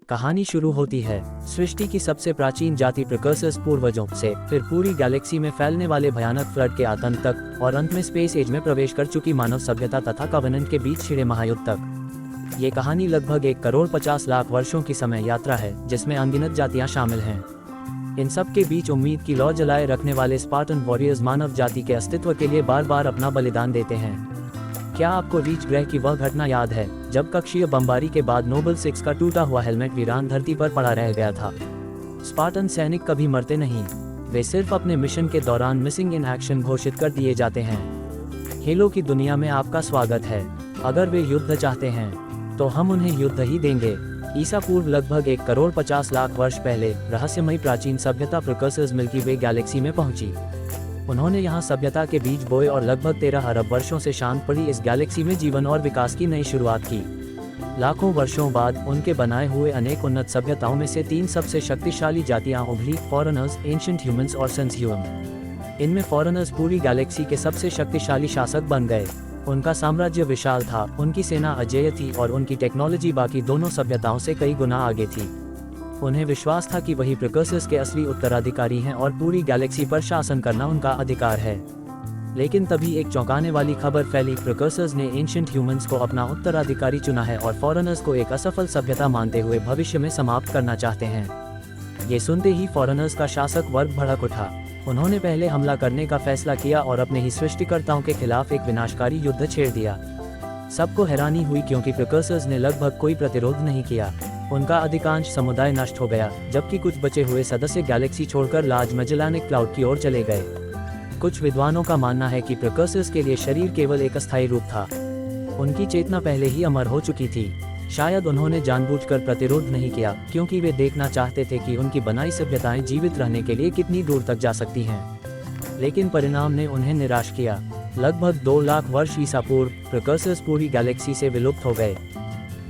कहानी शुरू होती है सृष्टि की सबसे प्राचीन जाति प्रिकर्सर्स पूर्वजों से, फिर पूरी गैलेक्सी में फैलने वाले भयानक फ्लड के आतंक तक, और अंत में स्पेस एज में प्रवेश कर चुकी मानव सभ्यता तथा कवेनेंट के बीच छिड़े महायुद्ध तक। ये कहानी लगभग 1,50,00,000 वर्षों की समय यात्रा है, जिसमें अनगिनत जातियां शामिल हैं। इन सब के बीच उम्मीद की लौ जलाए रखने वाले स्पार्टन वॉरियर्स मानव जाति के अस्तित्व के लिए बार बार अपना बलिदान देते हैं। क्या आपको रीच ग्रह की वह घटना याद है जब कक्षीय बमबारी के बाद नोबल 6 का टूटा हुआ हेलमेट वीरान धरती पर पड़ा रह गया था? स्पार्टन सैनिक कभी मरते नहीं, वे सिर्फ अपने मिशन के दौरान मिसिंग इन एक्शन घोषित कर दिए जाते हैं। हेलो की दुनिया में आपका स्वागत है। अगर वे युद्ध चाहते हैं तो हम उन्हें युद्ध ही देंगे। ईसा पूर्व लगभग 1,50,00,000 वर्ष पहले रहस्यमयी प्राचीन सभ्यता प्रिकर्सर्स मिल्की वे गैलेक्सी में पहुंची। उन्होंने यहाँ सभ्यता के बीज बोए और लगभग 13 अरब वर्षों से शांत पड़ी इस गैलेक्सी में जीवन और विकास की नई शुरुआत की। लाखों वर्षों बाद उनके बनाए हुए अनेक उन्नत सभ्यताओं में से 3 सबसे शक्तिशाली जातियां उभरी: फॉरेनर्स, एंशिएंट ह्यूमंस और सेंसह्यूम। इनमें फॉरेनर्स पूरी गैलेक्सी के सबसे शक्तिशाली शासक बन गए। उनका साम्राज्य विशाल था, उनकी सेना अजेय थी और उनकी टेक्नोलॉजी बाकी दोनों सभ्यताओं से कई गुना आगे थी। उन्हें विश्वास था कि वही प्रिकर्सर्स के असली उत्तराधिकारी हैं और पूरी गैलेक्सी पर शासन करना उनका अधिकार है। लेकिन तभी एक चौंकाने वाली खबर फैली: प्रिकर्सर्स ने एंशिएंट ह्यूमंस को अपना उत्तराधिकारी चुना है और फॉरेनर्स को एक असफल सभ्यता मानते हुए भविष्य में समाप्त करना चाहते हैं। ये सुनते ही फॉरेनर्स का शासक वर्ग भड़क उठा। उन्होंने पहले हमला करने का फैसला किया और अपने ही सृष्टिकर्ताओं के खिलाफ एक विनाशकारी युद्ध छेड़ दिया। सबको हैरानी हुई क्योंकि प्रिकर्सर्स ने लगभग कोई प्रतिरोध नहीं किया। उनका अधिकांश समुदाय नष्ट हो गया, जबकि कुछ बचे हुए सदस्य गैलेक्सी छोड़कर लार्ज मैजेलानिक क्लाउड की ओर चले गए। कुछ विद्वानों का मानना है कि प्रिकर्सर्स के लिए शरीर केवल एक अस्थायी रूप था। उनकी चेतना पहले ही अमर हो चुकी थी। शायद उन्होंने जानबूझकर प्रतिरोध नहीं किया, क्योंकि वे देखना चाहते थे कि उनकी बनाई सभ्यताएं जीवित रहने के लिए कितनी दूर तक जा सकती हैं। लेकिन परिणाम ने उन्हें निराश किया। लगभग 2 लाख वर्ष ईसा पूर्व प्रिकर्सर्स पूरी गैलेक्सी से विलुप्त हो गए।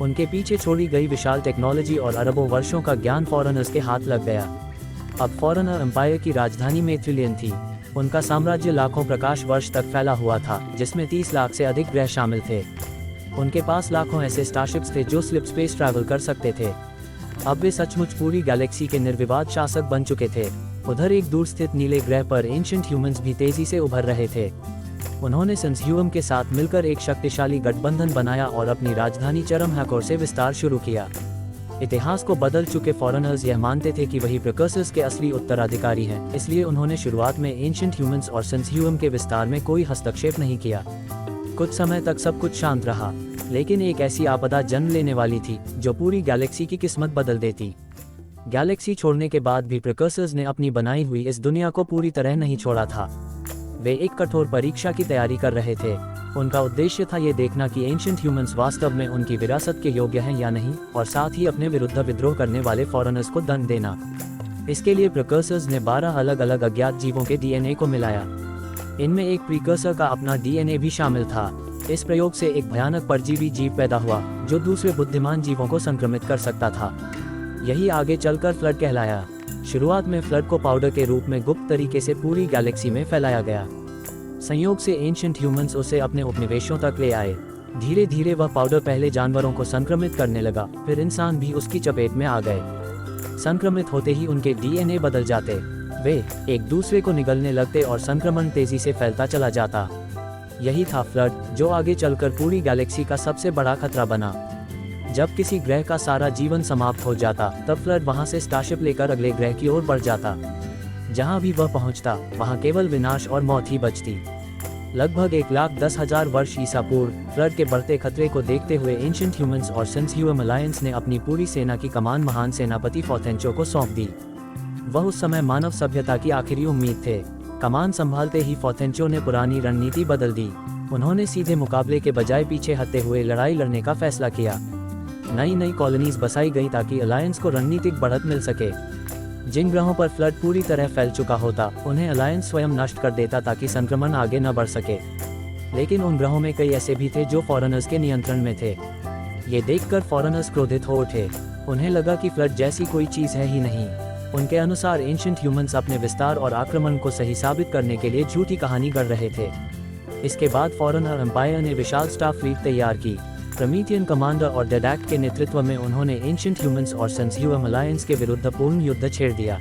उनके पीछे छोड़ी गई विशाल टेक्नोलॉजी और अरबों वर्षों का ज्ञान फॉरेनर्स के हाथ लग गया। अब फॉरेनर एम्पायर की राजधानी मेथ्रिलियन थी। उनका साम्राज्य लाखों प्रकाश वर्ष तक फैला हुआ था, जिसमें 30 लाख से अधिक ग्रह शामिल थे। उनके पास लाखों ऐसे स्टारशिप्स थे जो स्लिप स्पेस ट्रैवल कर सकते थे। अब वे सचमुच पूरी गैलेक्सी के निर्विवाद शासक बन चुके थे। उधर एक दूर स्थित नीले ग्रह पर एंशिएंट ह्यूमंस भी तेजी से उभर रहे थे। उन्होंने सेंसह्यूम के साथ मिलकर एक शक्तिशाली गठबंधन बनाया और अपनी राजधानी चरम हैकोर से विस्तार शुरू किया। इतिहास को बदल चुके फॉरेनर्स यह मानते थे कि वही प्रिकर्सर्स के असली उत्तराधिकारी हैं, इसलिए उन्होंने शुरुआत में एंशिएंट ह्यूमंस और सेंसह्यूम के विस्तार में कोई हस्तक्षेप नहीं किया। कुछ समय तक सब कुछ शांत रहा, लेकिन एक ऐसी आपदा जन्म लेने वाली थी जो पूरी गैलेक्सी की किस्मत बदल देती। गैलेक्सी छोड़ने के बाद भी प्रिकर्सर्स ने अपनी बनाई हुई इस दुनिया को पूरी तरह नहीं छोड़ा था। वे एक कठोर परीक्षा की तैयारी कर रहे थे। उनका उद्देश्य था ये देखना कि एंशिएंट ह्यूमंस वास्तव में उनकी विरासत के योग्य हैं या नहीं, और साथ ही अपने विरुद्ध विद्रोह करने वाले फॉरेनर्स को दंड देना। इसके लिए प्रिकर्सर्स ने 12 अलग अलग अज्ञात जीवों के डीएनए को मिलाया। इनमें एक प्रीकर्सर का अपना डीएनए भी शामिल था। इस प्रयोग से एक भयानक परजीवी जीव पैदा हुआ जो दूसरे बुद्धिमान जीवों को संक्रमित कर सकता था। यही आगे चलकर फ्लड कहलाया। शुरुआत में फ्लड को पाउडर के रूप में गुप्त तरीके से पूरी गैलेक्सी में फैलाया गया। संयोग से एंशिएंट ह्यूमंस उसे अपने उपनिवेशों तक ले आए। धीरे धीरे वह पाउडर पहले जानवरों को संक्रमित करने लगा, फिर इंसान भी उसकी चपेट में आ गए। संक्रमित होते ही उनके डीएनए बदल जाते, वे एक दूसरे को निगलने लगते और संक्रमण तेजी से फैलता चला जाता। यही था फ्लड, जो आगे चलकर पूरी गैलेक्सी का सबसे बड़ा खतरा बना। जब किसी ग्रह का सारा जीवन समाप्त हो जाता, तब फ्लड वहां से स्टारशिप लेकर अगले ग्रह की ओर बढ़ जाता। जहां भी वह पहुंचता, वहां केवल विनाश और मौत ही बचती। लगभग 1,10,000 वर्ष ईसा पूर्व फ्लड के बढ़ते खतरे को देखते हुए एंशिएंट ह्यूमंस और सेंसह्यूम अलायंस ने अपनी पूरी सेना की कमान महान सेनापति फोथेंचो को सौंप दी। वह उस समय मानव सभ्यता की आखिरी उम्मीद थे। कमान संभालते ही फोथेंचो ने पुरानी रणनीति बदल दी। उन्होंने सीधे मुकाबले के बजाय पीछे हटते हुए लड़ाई लड़ने का फैसला किया। नई नई कॉलोनीज बसाई गई ताकि अलायंस को रणनीतिक बढ़त मिल सके। जिन ग्रहों पर फ्लड पूरी तरह फैल चुका होता, उन्हें अलायंस स्वयं नष्ट कर देता ताकि संक्रमण आगे न बढ़ सके। लेकिन उन ग्रहों में कई ऐसे भी थे जो फॉरेनर्स के नियंत्रण में थे। ये देखकर फॉरेनर्स क्रोधित हो उठे। उन्हें लगा कि फ्लड जैसी कोई चीज है ही नहीं। उनके अनुसार एंशिएंट ह्यूमंस अपने विस्तार और आक्रमण को सही साबित करने के लिए झूठी कहानी गढ़ रहे थे। इसके बाद फॉरेनर एम्पायर ने विशाल स्टार फ्लीट तैयार की। प्रमीथियन कमांडर और डेडैक्ट के नेतृत्व में उन्होंने एंशिएंट ह्यूमंस और सेंसह्यूम अलायंस के विरुद्ध पूर्ण युद्ध छेड़ दिया।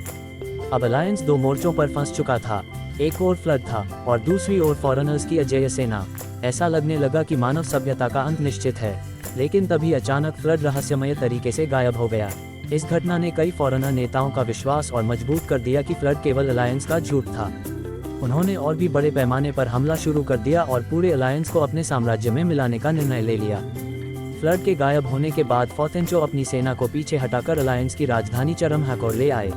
अब अलायंस दो मोर्चों पर फंस चुका था, एक ओर फ्लड था और दूसरी ओर फॉरेनर्स की अजेय सेना। ऐसा लगने लगा कि मानव सभ्यता का अंत निश्चित है, लेकिन तभी अचानक फ्लड रहस्यमय तरीके से गायब हो गया। इस घटना ने कई फॉरेनर नेताओं का विश्वास और मजबूत कर दिया कि फ्लड केवल अलायंस का झूठ था। उन्होंने और भी बड़े पैमाने पर हमला शुरू कर दिया और पूरे अलायंस को अपने साम्राज्य में मिलाने का निर्णय ले लिया। फ्लड के गायब होने के बाद फोथेंचो अपनी सेना को पीछे हटाकर अलायंस की राजधानी चरम हैकोर ले आए।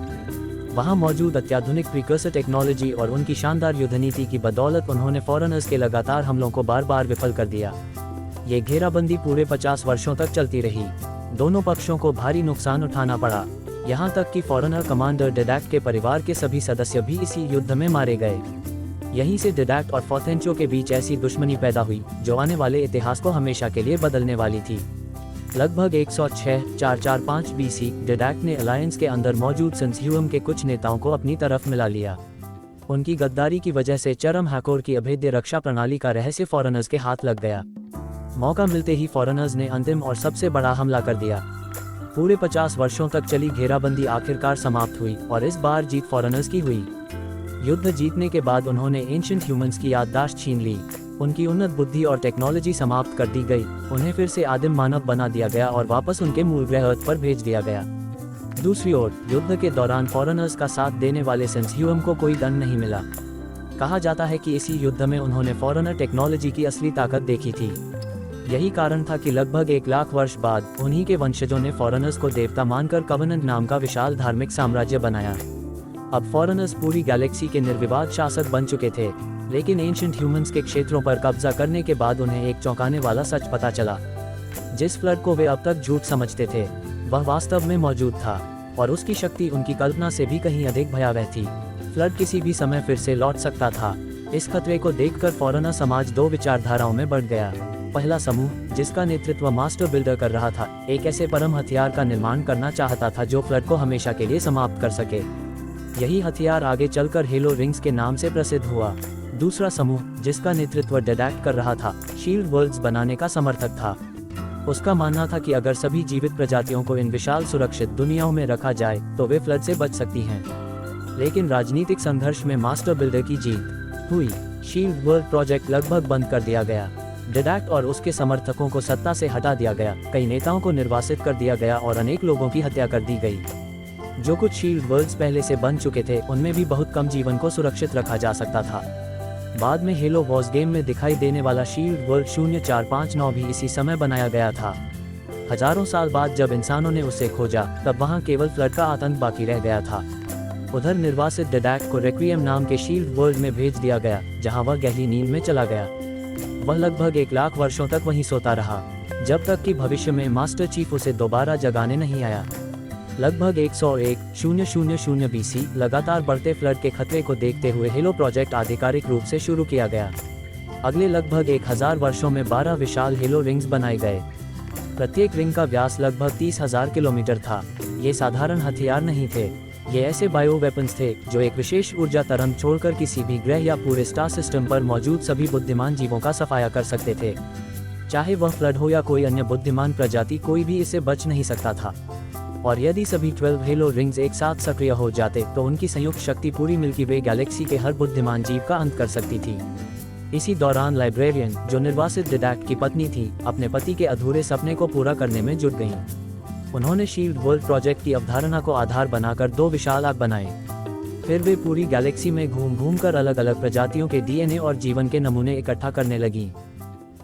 वहां मौजूद अत्याधुनिक प्रीकर्सर टेक्नोलॉजी और उनकी शानदार युद्ध नीति की बदौलत उन्होंने फॉरेनर्स के लगातार हमलों को बार बार विफल कर दिया। ये घेराबंदी पूरे 50 वर्षों तक चलती रही। दोनों पक्षों को भारी नुकसान उठाना पड़ा, यहाँ तक कि फॉरेनर कमांडर डेडैक्ट के परिवार के सभी सदस्य भी इसी युद्ध में मारे गए। यहीं से डेडैक्ट और फोथेंचो के बीच ऐसी दुश्मनी पैदा हुई जो आने वाले इतिहास को हमेशा के लिए बदलने वाली थी। लगभग 106-445 BC डेडैक्ट ने अलायंस के अंदर मौजूद सेंसह्यूम के कुछ नेताओं को अपनी तरफ मिला लिया। उनकी गद्दारी की वजह से चरम हैकोर की अभेद्य रक्षा प्रणाली का रहस्य फॉरेनर्स के हाथ लग गया। मौका मिलते ही फॉरेनर्स ने अंतिम और सबसे बड़ा हमला कर दिया। पूरे 50 वर्षों तक चली घेराबंदी आखिरकार समाप्त हुई और इस बार जीत फॉरेनर्स की हुई। युद्ध जीतने के बाद उन्होंने एंशिएंट ह्यूमंस की याददाश्त छीन ली, उनकी उन्नत बुद्धि और टेक्नोलॉजी समाप्त कर दी गई, उन्हें फिर से आदिम मानव बना दिया गया और वापस उनके मूल ग्रह अर्थ पर भेज दिया गया। दूसरी ओर युद्ध के दौरान फॉरेनर्स का साथ देने वाले सेंसह्यूम को कोई दंड नहीं मिला। कहा जाता है कि इसी युद्ध में उन्होंने फॉरेनर टेक्नोलॉजी की असली ताकत देखी थी। यही कारण था कि लगभग 1 लाख वर्ष बाद उन्हीं के वंशजों ने फॉरेनर्स को देवता मानकर कवनेंट नाम का विशाल धार्मिक साम्राज्य बनाया। अब फॉरेनर्स पूरी गैलेक्सी के निर्विवाद शासक बन चुके थे, लेकिन एंशिएंट ह्यूमंस के क्षेत्रों पर कब्जा करने के बाद उन्हें एक चौंकाने वाला सच पता चला। जिस फ्लड को वे अब तक झूठ समझते थे, वह वास्तव में मौजूद था और उसकी शक्ति उनकी कल्पना से भी कहीं अधिक भयावह थी। फ्लड किसी भी समय फिर से लौट सकता था। इस खतरे को देखकर फॉरेनर समाज दो विचारधाराओं में बढ़ गया। पहला समूह, जिसका नेतृत्व मास्टर बिल्डर कर रहा था, एक ऐसे परम हथियार का निर्माण करना चाहता था जो फ्लड को हमेशा के लिए समाप्त कर सके। यही हथियार आगे चलकर हेलो रिंग्स के नाम से प्रसिद्ध हुआ। दूसरा समूह, जिसका नेतृत्व डेडैक्ट कर रहा था, शील्ड वर्ल्ड्स बनाने का समर्थक था। उसका मानना था कि अगर सभी जीवित प्रजातियों को इन विशाल सुरक्षित दुनियाओं में रखा जाए तो वे फ्लड से बच सकती हैं। लेकिन राजनीतिक संघर्ष में मास्टर बिल्डर की जीत हुई। शील्ड वर्ल्ड प्रोजेक्ट लगभग बंद कर दिया गया। डेडैक्ट और उसके समर्थकों को सत्ता से हटा दिया गया, कई नेताओं को निर्वासित कर दिया गया और अनेक लोगों की हत्या कर दी गई। जो कुछ शील्ड वर्ल्ड्स पहले से बन चुके थे, उनमें भी बहुत कम जीवन को सुरक्षित रखा जा सकता था। बाद में हेलो वॉर्स गेम में दिखाई देने वाला शील्ड वर्ल्ड 0459 भी इसी समय बनाया गया था। हजारों साल बाद जब इंसानों ने उसे खोजा, तब वहां केवल फ्लड का आतंक बाकी रह गया था। उधर निर्वासित डेडैक्ट को रेक्विएम नाम के शील्ड वर्ल्ड में भेज दिया गया, जहां वह गहरी नींद में चला गया। वह लगभग 1 लाख वर्षों तक वहीं सोता रहा, जब तक कि भविष्य में मास्टर चीफ उसे दोबारा जगाने नहीं आया। लगभग 101,000 BC लगातार बढ़ते फ्लड के खतरे को देखते हुए हेलो प्रोजेक्ट आधिकारिक रूप से शुरू किया गया। अगले लगभग 1000 वर्षों में 12 विशाल हेलो रिंग्स बनाए गए। प्रत्येक रिंग का व्यास लगभग 30,000 किलोमीटर था। ये साधारण हथियार नहीं थे, ये ऐसे बायो वेपन्स थे जो एक विशेष ऊर्जा तरंग छोड़कर किसी भी ग्रह या पूरे स्टार सिस्टम पर मौजूद सभी बुद्धिमान जीवों का सफाया कर सकते थे। चाहे वह फ्लड हो या कोई अन्य बुद्धिमान प्रजाति, कोई भी इसे बच नहीं सकता था। और यदि सभी 12 हेलो रिंग्स एक साथ सक्रिय हो जाते तो उनकी संयुक्त शक्ति पूरी मिल्की वे गैलेक्सी के हर बुद्धिमान जीव का अंत कर सकती थी। इसी दौरान लाइब्रेरियन, जो निर्वासित डेडैक्ट की पत्नी थी, अपने पति के अधूरे सपने को पूरा करने में जुट गईं। उन्होंने शील्ड वर्ल्ड प्रोजेक्ट की अवधारणा को आधार बनाकर 2 विशाल आग बनाए। फिर वे पूरी गैलेक्सी में घूम कर अलग अलग प्रजातियों के DNA और जीवन के नमूने इकट्ठा करने लगीं।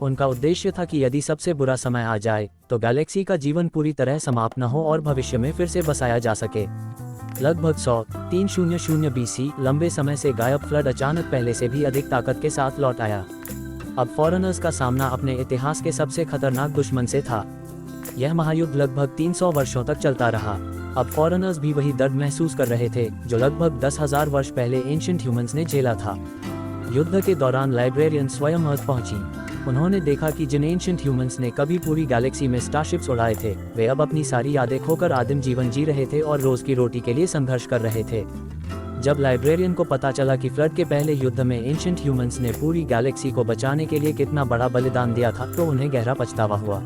उनका उद्देश्य था कि यदि सबसे बुरा समय आ जाए तो गैलेक्सी का जीवन पूरी तरह समाप्त न हो और भविष्य में फिर से बसाया जा सके। लगभग 100,300 BC लंबे समय से गायब फ्लड अचानक पहले से भी अधिक ताकत के साथ लौट आया। अब फॉरेनर्स का सामना अपने इतिहास के सबसे खतरनाक दुश्मन से था। यह महायुद्ध लगभग 300 वर्षों तक चलता रहा। अब फॉरेनर्स भी वही दर्द महसूस कर रहे थे जो लगभग 10,000 वर्ष पहले एंशिएंट ह्यूमंस ने झेला था। युद्ध के दौरान लाइब्रेरियन स्वयं अर्थ पहुंची। उन्होंने देखा कि जिन एंशिएंट ह्यूमंस ने कभी पूरी गैलेक्सी में स्टारशिप्स उड़ाए थे, वे अब अपनी सारी यादें खोकर आदिम जीवन जी रहे थे और रोज की रोटी के लिए संघर्ष कर रहे थे। जब लाइब्रेरियन को पता चला कि फ्लड के पहले युद्ध में एंशिएंट ह्यूमंस ने पूरी गैलेक्सी को बचाने के लिए कितना बड़ा बलिदान दिया था, तो उन्हें गहरा पछतावा हुआ।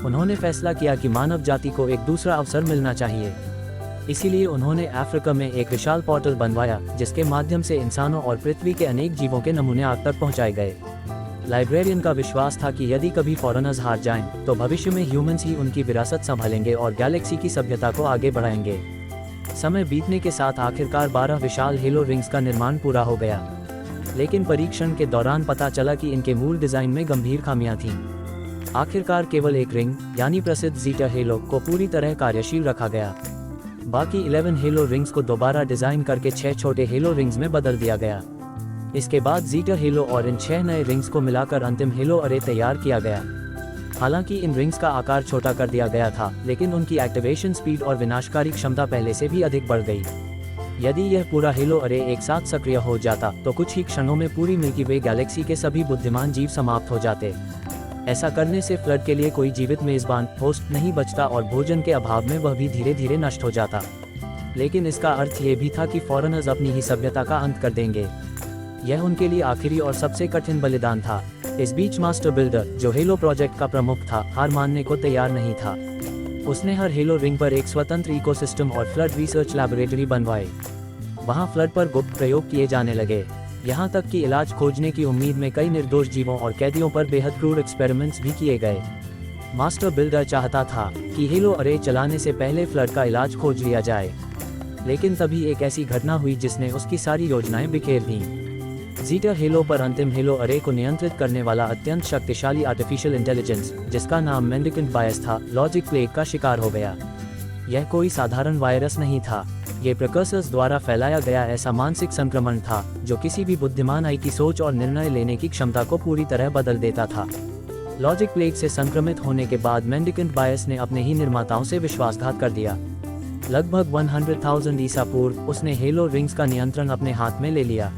उन्होंने फैसला किया कि मानव जाति को एक दूसरा अवसर मिलना चाहिए। इसीलिए उन्होंने अफ्रीका में एक विशाल पोर्टल बनवाया, जिसके माध्यम से इंसानों और पृथ्वी के अनेक जीवों के नमूने आग तक पहुंचाए गए। लाइब्रेरियन का विश्वास था कि यदि कभी फॉरेनर्स हार जाएं, तो भविष्य में ह्यूमंस ही उनकी विरासत संभालेंगे और गैलेक्सी की सभ्यता को आगे बढ़ाएंगे। समय बीतने के साथ आखिरकार 12 विशाल हेलो रिंग्स का निर्माण पूरा हो गया, लेकिन परीक्षण के दौरान पता चला कि इनके मूल डिजाइन में गंभीर खामियां थीं। आखिरकार केवल एक रिंग, यानी प्रसिद्ध जीटा हेलो, को पूरी तरह कार्यशील रखा गया। बाकी 11 हेलो रिंग्स को दोबारा डिजाइन करके 6 छोटे हेलो रिंग्स में बदल दिया गया। इसके बाद जीटा हेलो और इन 6 नए रिंग्स को मिलाकर अंतिम हेलो अरे तैयार किया गया। हालांकि इन रिंग्स का आकार छोटा कर दिया गया था, लेकिन उनकी एक्टिवेशन स्पीड और विनाशकारी क्षमता पहले से भी अधिक बढ़ गई। यदि यह पूरा हेलो अरे एक साथ सक्रिय हो जाता, तो कुछ ही क्षणों में पूरी मिल्की वे गैलेक्सी के सभी बुद्धिमान जीव समाप्त हो जाते। ऐसा करने से फ्लड के लिए कोई जीवित मेजबान होस्ट नहीं बचता और भोजन के अभाव में वह भी धीरे धीरे नष्ट हो जाता। लेकिन इसका अर्थ ये भी था कि फॉरेनर्स अपनी ही सभ्यता का अंत कर देंगे। यह उनके लिए आखिरी और सबसे कठिन बलिदान था। इस बीच मास्टर बिल्डर, जो हेलो प्रोजेक्ट का प्रमुख था, हार मानने को तैयार नहीं था। उसने हर हेलो रिंग पर एक स्वतंत्र इकोसिस्टम और फ्लड रिसर्च लैबोरेटरी बनवाए। वहां फ्लड पर गुप्त प्रयोग किए जाने लगे, यहां तक कि इलाज खोजने की उम्मीद में कई निर्दोष जीवों और कैदियों पर बेहद क्रूर एक्सपेरिमेंट्स भी किए गए। मास्टर बिल्डर चाहता था कि हेलो अरे चलाने से पहले फ्लड का इलाज खोज लिया जाए, लेकिन तभी एक ऐसी घटना हुई जिसने उसकी सारी योजनाएं बिखेर दी। जीटा हेलो पर अंतिम हेलो अरे को नियंत्रित करने वाला अत्यंत शक्तिशाली आर्टिफिशियल इंटेलिजेंस, जिसका नाम मेंडिकेंट बायस था, लॉजिक प्लेग का शिकार हो गया। यह कोई साधारण वायरस नहीं था, ये प्रिकर्सर्स द्वारा फैलाया गया ऐसा मानसिक संक्रमण था जो किसी भी बुद्धिमान आई की सोच और निर्णय लेने की क्षमता को पूरी तरह बदल देता था। लॉजिक प्लेग से संक्रमित होने के बाद मेंडिकेंट बायस ने अपने ही निर्माताओं से विश्वासघात कर दिया। लगभग 100,000 ईसा पूर्व उसने हेलो रिंग्स का नियंत्रण अपने हाथ में ले लिया।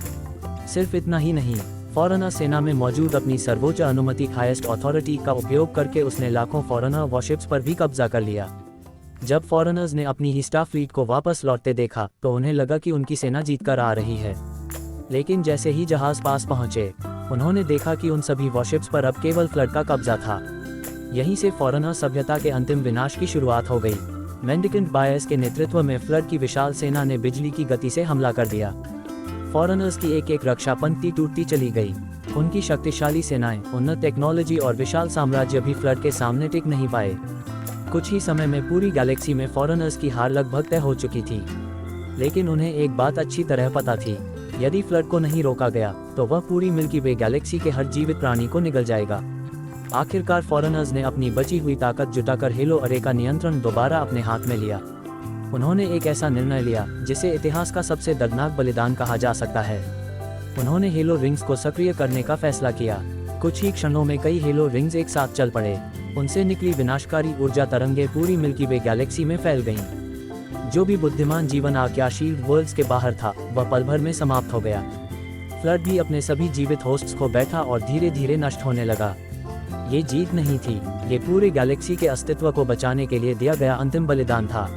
सिर्फ इतना ही नहीं, फॉरेनर सेना में मौजूद अपनी सर्वोच्च अनुमति हाईएस्ट अथॉरिटी का उपयोग करके उसने लाखों फॉरेनर वॉरशिप्स पर भी कब्जा कर लिया। जब फॉरेनर्स ने अपनी ही स्टार फ्लीट को वापस लौटते देखा, तो उन्हें लगा कि उनकी सेना जीतकर आ रही है। लेकिन जैसे ही जहाज पास पहुंचे, उन्होंने देखा कि उन सभी वॉरशिप्स पर अब केवल फ्लड का कब्जा था। यहीं से फॉरेनर सभ्यता के अंतिम विनाश की शुरुआत हो गई। मेंडिकेंट बायस के नेतृत्व में फ्लड की विशाल सेना ने बिजली की गति से हमला कर दिया। फॉरेनर्स की एक एक रक्षा पंक्ति टूटती चली गई। उनकी शक्तिशाली सेनाएं, उन्नत टेक्नोलॉजी और विशाल साम्राज्य भी फ्लड के सामने टिक नहीं पाए। कुछ ही समय में पूरी गैलेक्सी में फॉरेनर्स की हार लगभग तय हो चुकी थी। लेकिन उन्हें एक बात अच्छी तरह पता थी, यदि फ्लड को नहीं रोका गया, तो वह पूरी मिल्की वे गैलेक्सी के हर जीवित प्राणी को निगल जाएगा। आखिरकार फॉरेनर्स ने अपनी बची हुई ताकत जुटाकर हेलो अरे का नियंत्रण दोबारा अपने हाथ में लिया। उन्होंने एक ऐसा निर्णय लिया जिसे इतिहास का सबसे दर्दनाक बलिदान कहा जा सकता है। उन्होंने हेलो रिंग्स को सक्रिय करने का फैसला किया। कुछ ही क्षणों में कई हेलो रिंग्स एक साथ चल पड़े। उनसे निकली विनाशकारी ऊर्जा तरंगे पूरी मिल्की वे गैलेक्सी में फैल गईं। जो भी बुद्धिमान जीवन आज्ञाशील वर्ल्ड्स के बाहर था, वह पल भर में समाप्त हो गया। फ्लड भी अपने सभी जीवित होस्ट्स को बैठा और धीरे धीरे नष्ट होने लगा। ये जीत नहीं थी, ये पूरी गैलेक्सी के अस्तित्व को बचाने के लिए दिया गया अंतिम बलिदान था।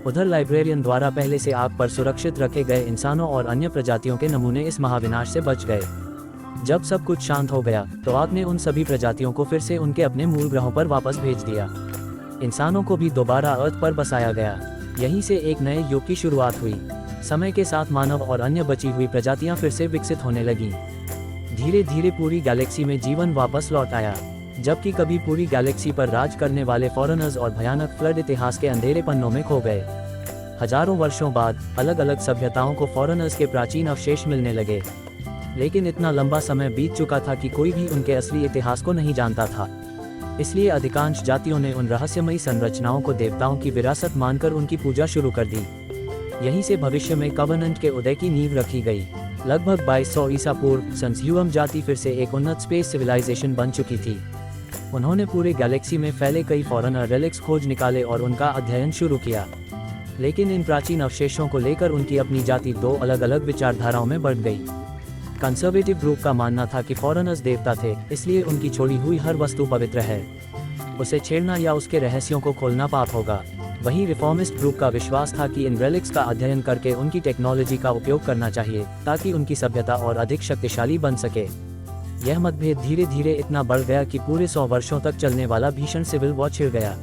उधर लाइब्रेरियन द्वारा पहले से आग पर सुरक्षित रखे गए इंसानों और अन्य प्रजातियों के नमूने इस महाविनाश से बच गए। जब सब कुछ शांत हो गया, तो आग ने उन सभी प्रजातियों को फिर से उनके अपने मूल ग्रहों पर वापस भेज दिया। इंसानों को भी दोबारा अर्थ पर बसाया गया। यहीं से एक नए युग की शुरुआत हुई। समय के साथ मानव और अन्य बची हुई प्रजातियां फिर से विकसित होने लगीं। धीरे धीरे पूरी गैलेक्सी में जीवन वापस लौट आया, जबकि कभी पूरी गैलेक्सी पर राज करने वाले फॉरेनर्स और भयानक फ्लड इतिहास के अंधेरे पन्नों में खो गए। हजारों वर्षों बाद अलग अलग सभ्यताओं को फॉरेनर्स के प्राचीन अवशेष मिलने लगे, लेकिन इतना लंबा समय बीत चुका था कि कोई भी उनके असली इतिहास को नहीं जानता था। इसलिए अधिकांश जातियों ने उन रहस्यमयी संरचनाओं को देवताओं की विरासत मानकर उनकी पूजा शुरू कर दी। यहीं से भविष्य में कवनेंट के उदय की नींव रखी गई। लगभग 2200 ईसा पूर्व संस्यूअम जाति फिर से एक उन्नत स्पेस सिविलाइजेशन बन चुकी थी। उन्होंने पूरे गैलेक्सी में फैले कई फॉरेनर रेलिक्स खोज निकाले और उनका अध्ययन शुरू किया। लेकिन इन प्राचीन अवशेषों को लेकर उनकी अपनी जाति दो अलग अलग विचारधाराओं में बढ़ गई। कंजर्वेटिव ग्रुप का मानना था कि फॉरेनर्स देवता थे, इसलिए उनकी छोड़ी हुई हर वस्तु पवित्र है, उसे छेड़ना या उसके रहस्यों को खोलना पाप होगा। वहीं रिफॉर्मिस्ट ग्रुप का विश्वास था कि इन रेलिक्स का अध्ययन करके उनकी टेक्नोलॉजी का उपयोग करना चाहिए, ताकि उनकी सभ्यता और अधिक शक्तिशाली बन सके। यह मतभेद धीरे धीरे इतना बढ़ गया कि पूरे 100 वर्षों तक चलने वाला भीषण सिविल वॉर छिड़ गया।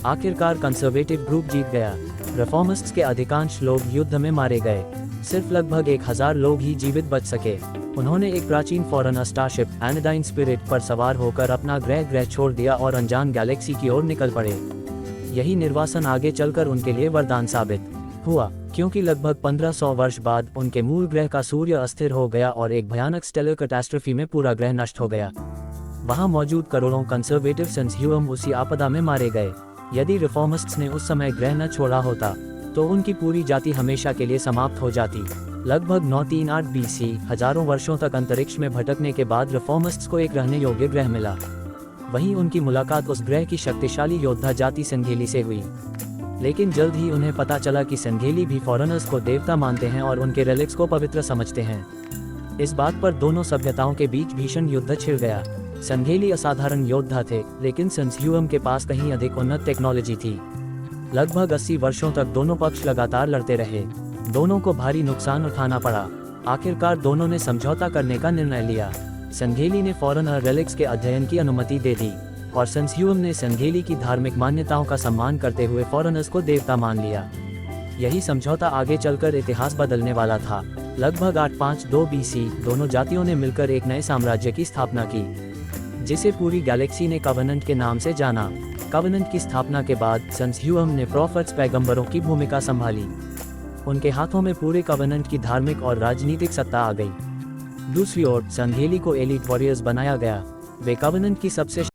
आखिरकार कंजर्वेटिव ग्रुप जीत गया। रिफॉर्मिस्ट्स के अधिकांश लोग युद्ध में मारे गए। सिर्फ लगभग 1000 लोग ही जीवित बच सके। उन्होंने एक प्राचीन फॉरेनर स्टारशिप एनाडाइन स्पिरिट पर सवार होकर अपना ग्रह छोड़ दिया और अनजान गैलेक्सी की ओर निकल पड़े। यही निर्वासन आगे चलकर उनके लिए वरदान साबित हुआ, क्योंकि लगभग 1500 वर्ष बाद उनके मूल ग्रह का सूर्य अस्थिर हो गया और एक भयानक स्टेलर कैटास्ट्रोफी में पूरा ग्रह नष्ट हो गया। वहां मौजूद करोड़ों कंजर्वेटिव सन्स उसी आपदा में मारे गए। यदि रिफॉर्मिस्ट्स ने उस समय ग्रह न छोड़ा होता तो उनकी पूरी जाति हमेशा के लिए समाप्त हो जाती। लगभग 938 BC, हजारों वर्षों तक अंतरिक्ष में भटकने के बाद रिफॉर्मिस्ट्स को एक रहने योग्य ग्रह मिला। वहीं उनकी मुलाकात उस ग्रह की शक्तिशाली योद्धा जाति संघेली से हुई। लेकिन जल्द ही उन्हें पता चला कि संघेली भी फॉरेनर्स को देवता मानते हैं और उनके रेलिक्स को पवित्र समझते हैं। इस बात पर दोनों सभ्यताओं के बीच भीषण युद्ध छिड़ गया। संघेली असाधारण योद्धा थे, लेकिन सन्स के पास कहीं अधिक उन्नत टेक्नोलॉजी थी। लगभग 80 वर्षों तक दोनों पक्ष लगातार लड़ते रहे। दोनों को भारी नुकसान उठाना पड़ा। आखिरकार दोनों ने समझौता करने का निर्णय लिया। संघेली ने फॉरेनर रेलिक्स के अध्ययन की अनुमति दे दी और सन्स ने संघेली की धार्मिक मान्यताओं का सम्मान करते हुए फॉरेनर्स को देवता मान लिया। यही समझौता आगे चलकर इतिहास बदलने वाला था। लगभग 852 BC, दोनों जातियों ने मिलकर एक नए साम्राज्य की स्थापना की, जिसे पूरी गैलेक्सी ने कवेनेंट के नाम से जाना। कवेनेंट की स्थापना के बाद सन्स ने प्रॉफिट्स पैगंबरों की भूमिका संभाली। उनके हाथों में पूरे कवेनेंट की धार्मिक और राजनीतिक सत्ता आ गई। दूसरी ओर संघेली को एलीट वॉरियर्स बनाया गया। वे कवेनेंट की सबसे